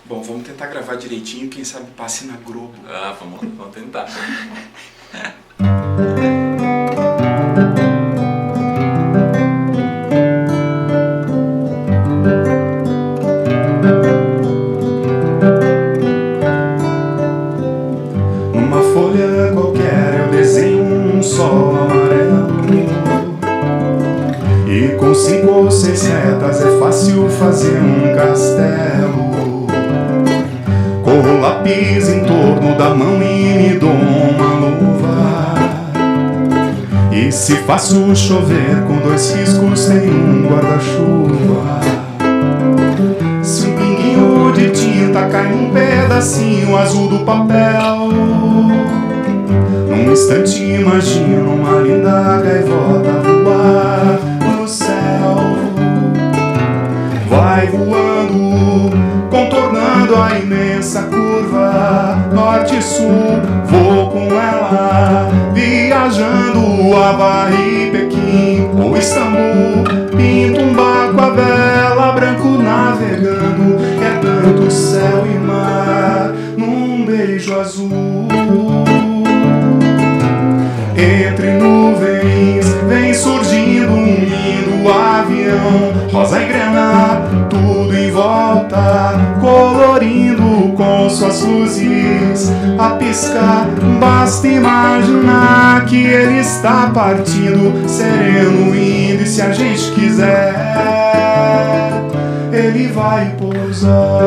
Bom, vamos tentar gravar direitinho, quem sabe passe na Globo. Ah, vamos tentar. Numa folha qualquer eu desenho um sol amarelo, e com 5 ou 6 retas é fácil fazer um castelo. Corro lápis em torno da mão e me dou uma luva, e se faço chover com 2 riscos tem um guarda-chuva. Se um pinguinho de tinta cai num pedacinho azul do papel, num instante imagino uma linda gaivota voar no céu. Vai voando, contornando a imensa curva norte-sul, vou com ela, viajando Havaí, Pequim ou Istambul. Pinto um barco à vela, branco navegando, é tanto céu e mar num beijo azul. Entre nuvens vem surgindo um lindo avião, rosa e grana, tudo em volta, colorindo com suas luzes a piscar. Basta imaginar que ele está partindo, sereno indo, e se a gente quiser, ele vai pousar.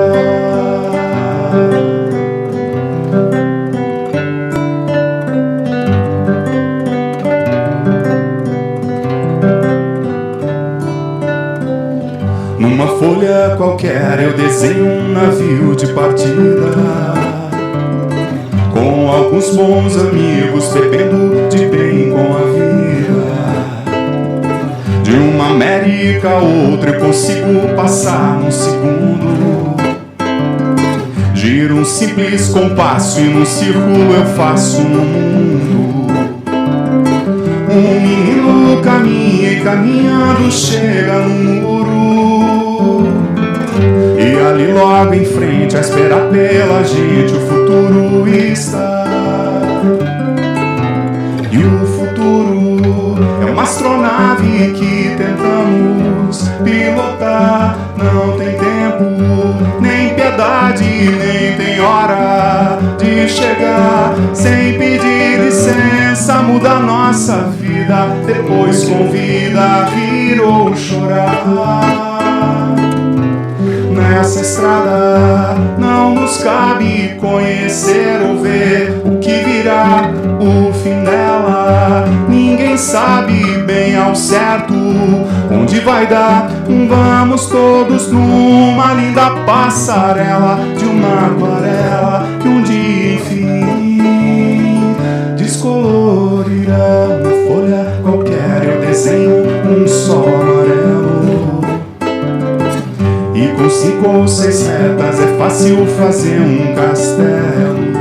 Numa folha qualquer eu desenho um navio de partida, com alguns bons amigos bebendo de bem com a vida. De uma América a outra eu consigo passar num segundo. Giro um simples compasso e num círculo eu faço um mundo. Um menino caminha e caminhando chega no muro, e ali logo em frente, a esperar pela gente, o futuro está. E o futuro é uma astronave que tentamos pilotar. Não tem tempo, nem piedade, nem tem hora de chegar. Sem pedir licença, muda a nossa vida, depois convida a rir ou chorar. Nessa estrada não nos cabe conhecer ou ver o que virá, o fim dela. Ninguém sabe bem ao certo onde vai dar. Vamos todos numa linda passarela de uma aquarela que um dia enfim descolorirá. Uma folha qualquer eu desenho um sol amarelo, e com 5 ou 6 retas é fácil fazer um castelo.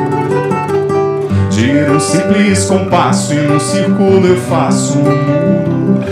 Giro um simples compasso e num círculo eu faço um mundo